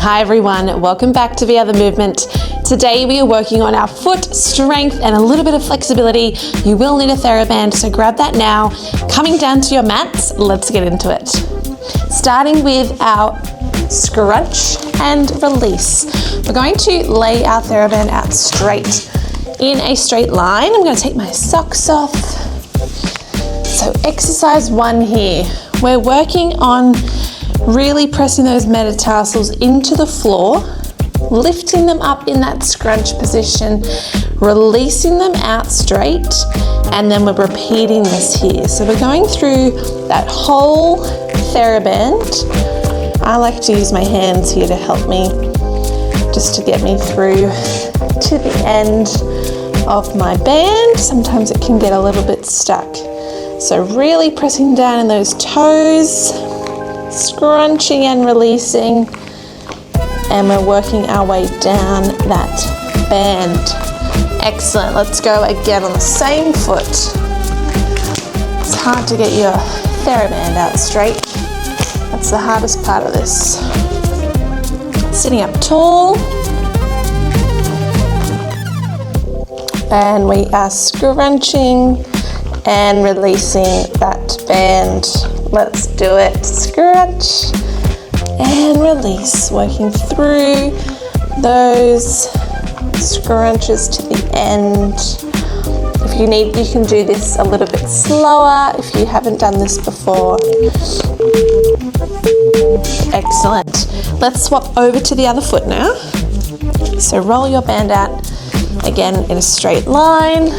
Hi everyone, welcome back to the other movement. Today we are working on our foot strength and a little bit of flexibility. You will need a TheraBand, so grab that now. Coming down to your mats, let's get into it. Starting with our scrunch and release. We're going to lay our TheraBand out straight in a straight line. I'm going to take my socks off. So exercise 1 here. We're working on really pressing those metatarsals into the floor, lifting them up in that scrunch position, releasing them out straight, and then we're repeating this here. So we're going through that whole TheraBand. I like to use my hands here to help me, just to get me through to the end of my band. Sometimes it can get a little bit stuck. So really pressing down in those toes, scrunching and releasing, and we're working our way down that band. Excellent. Let's go again on the same foot. It's hard to get your TheraBand out straight. That's the hardest part of this. Sitting up tall, and we are scrunching and releasing that band. Let's do it. Scrunch and release, working through those scrunches to the end. If you need, you can do this a little bit slower if you haven't done this before. Excellent. Let's swap over to the other foot now. So roll your band out again in a straight line.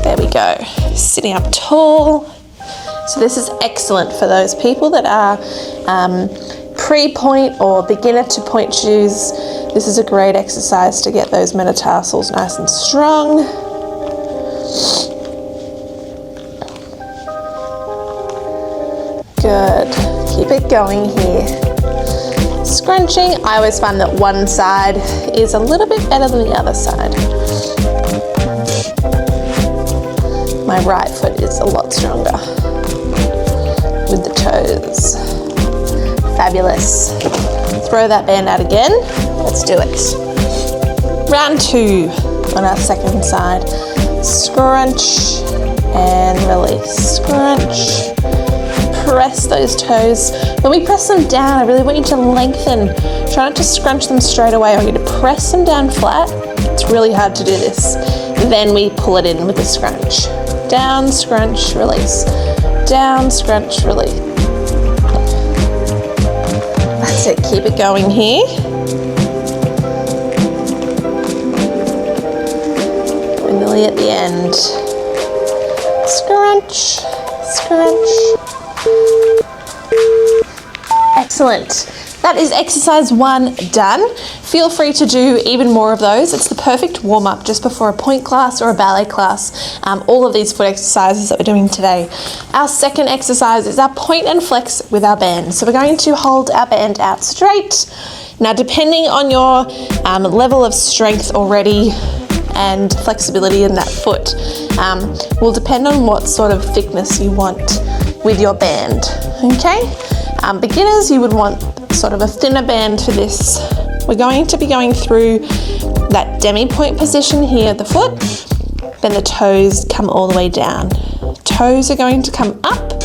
There we go, sitting up tall. So this is excellent for those people that are pre-point or beginner to point shoes. This is a great exercise to get those metatarsals nice and strong. Good, keep it going here. Scrunching, I always find that one side is a little bit better than the other side. My right foot is a lot stronger with the toes. Fabulous. Throw that band out again. Let's do it. Round 2 on our second side. Scrunch and release. Scrunch. Press those toes. When we press them down, I really want you to lengthen. Try not to scrunch them straight away. I want you to press them down flat. It's really hard to do this. Then we pull it in with the scrunch. Down, scrunch, release. Down, scrunch, release. That's it, keep it going here. We're nearly at the end. Scrunch, scrunch. Excellent. That is exercise 1 done. Feel free to do even more of those. It's the perfect warm-up just before a point class or a ballet class. All of these foot exercises that we're doing today. Our second exercise is our point and flex with our band. So we're going to hold our band out straight. Now, depending on your level of strength already and flexibility in that foot, will depend on what sort of thickness you want with your band, okay? Beginners, you would want sort of a thinner band for this. We're going to be going through that demi-point position here at the foot, then the toes come all the way down. Toes are going to come up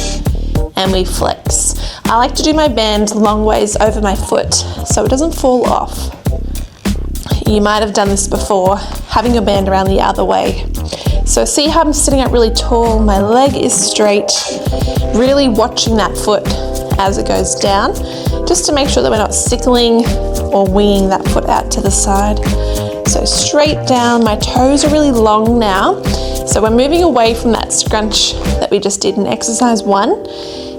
and we flex. I like to do my band long ways over my foot so it doesn't fall off. You might have done this before, having your band around the other way. So see how I'm sitting up really tall, my leg is straight, really watching that foot as it goes down, just to make sure that we're not sickling or winging that foot out to the side. So straight down, my toes are really long now. So we're moving away from that scrunch that we just did in exercise 1,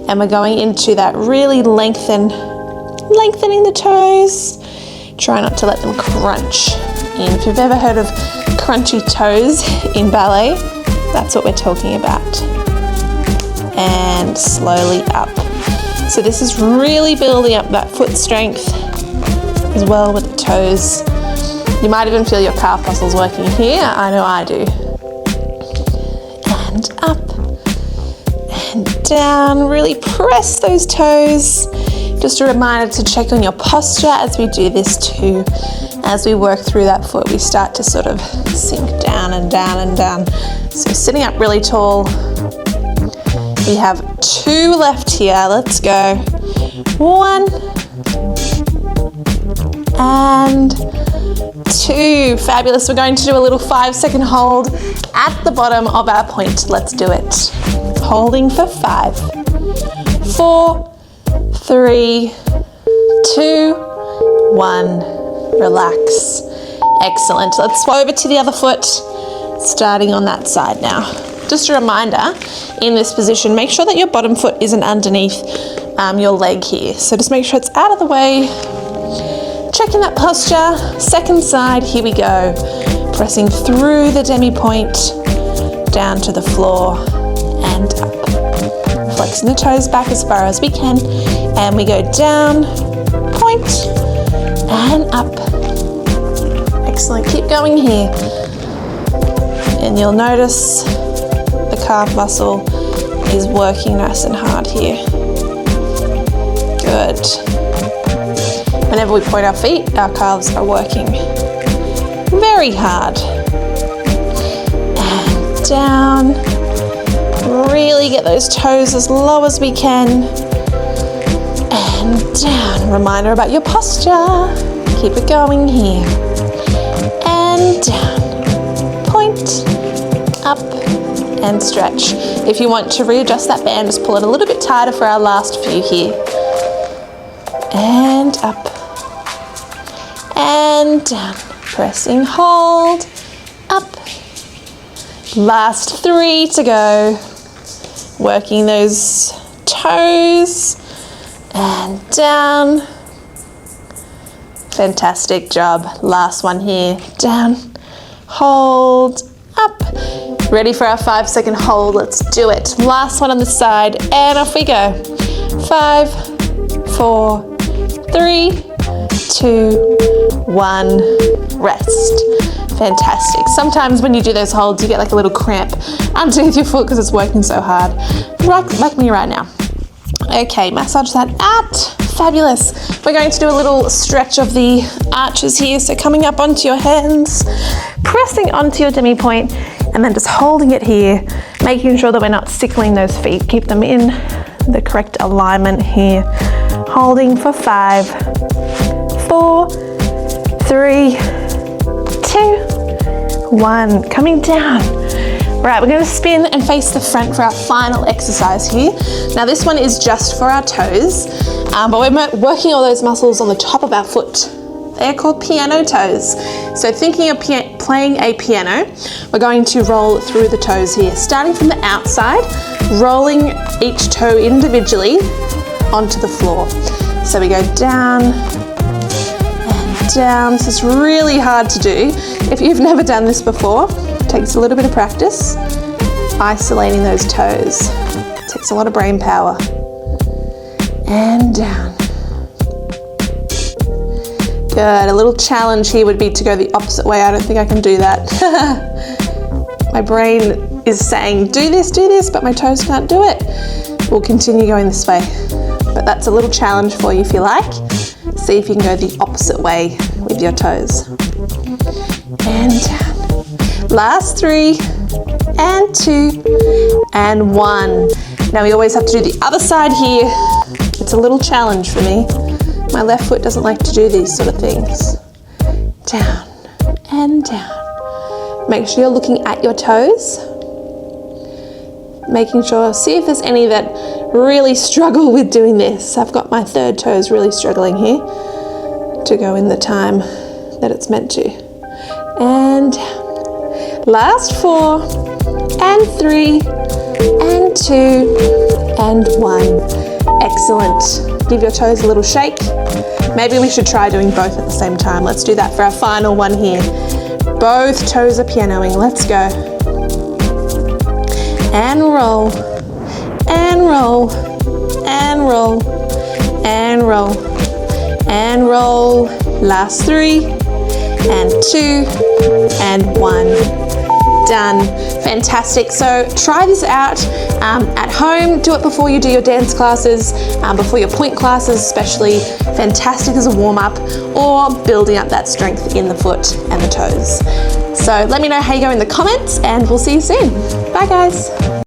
and we're going into that really lengthening the toes. Try not to let them crunch in. If you've ever heard of crunchy toes in ballet, that's what we're talking about. And slowly up. So this is really building up that foot strength as well with the toes. You might even feel your calf muscles working here. I know I do. And up and down, really press those toes. Just a reminder to check on your posture as we do this too. As we work through that foot, we start to sort of sink down and down and down. So sitting up really tall. We have 2 left here. Let's go. 1 and 2. Fabulous. We're going to do a little 5-second hold at the bottom of our point. Let's do it. Holding for 5, 4, 3, 2, 1. Relax. Excellent. Let's swap over to the other foot, starting on that side now. Just a reminder, in this position, make sure that your bottom foot isn't underneath your leg here. So just make sure it's out of the way. Checking that posture. Second side, here we go. Pressing through the demi-point, down to the floor and up. Flexing the toes back as far as we can. And we go down, point, and up. Excellent. Keep going here. And you'll notice the calf muscle is working nice and hard here. Good. Whenever we point our feet, our calves are working very hard. And down. Really get those toes as low as we can. And down. Reminder about your posture. Keep it going here. And down. Point. Up. And stretch. If you want to readjust that band, just pull it a little bit tighter for our last few here. And up. And down. Pressing hold. Up. Last 3 to go. Working those toes. And down. Fantastic job. Last one here. Down. Hold. Up. Ready for our 5-second hold. Let's do it. Last one on the side. And off we go. 5, 4, 3, 2, 1. Rest. Fantastic. Sometimes when you do those holds, you get like a little cramp underneath your foot because it's working so hard. Like me right now. Okay, massage that out. Fabulous. We're going to do a little stretch of the arches here. So coming up onto your hands, pressing onto your demi-point, and then just holding it here, making sure that we're not sickling those feet. Keep them in the correct alignment here. Holding for 5, 4, 3, 2, 1. Coming down. Right, we're going to spin and face the front for our final exercise here. Now this one is just for our toes, but we're working all those muscles on the top of our foot. They're called piano toes. So thinking of playing a piano, we're going to roll through the toes here, starting from the outside, rolling each toe individually onto the floor. So we go down and down. This is really hard to do. If you've never done this before, it takes a little bit of practice. Isolating those toes. It takes a lot of brain power. And down. Good. A little challenge here would be to go the opposite way. I don't think I can do that. My brain is saying, do this, but my toes can't do it. We'll continue going this way. But that's a little challenge for you if you like. See if you can go the opposite way with your toes. And down. Last 3, and 2, and 1. Now we always have to do the other side here. It's a little challenge for me. My left foot doesn't like to do these sort of things. Down and down. Make sure you're looking at your toes. Making sure, see if there's any that really struggle with doing this. I've got my third toes really struggling here to go in the time that it's meant to. And down. Last 4, and 3, and 2, and 1. Excellent. Give your toes a little shake. Maybe we should try doing both at the same time. Let's do that for our final one here. Both toes are pianoing. Let's go. And roll, and roll, and roll, and roll, and roll. Last 3, and 2, and 1. Done. Fantastic. So try this out at home. Do it before you do your dance classes, before your point classes especially. Fantastic as a warm-up, or building up that strength in the foot and the toes. So let me know how you go in the comments, and we'll see you soon. Bye guys.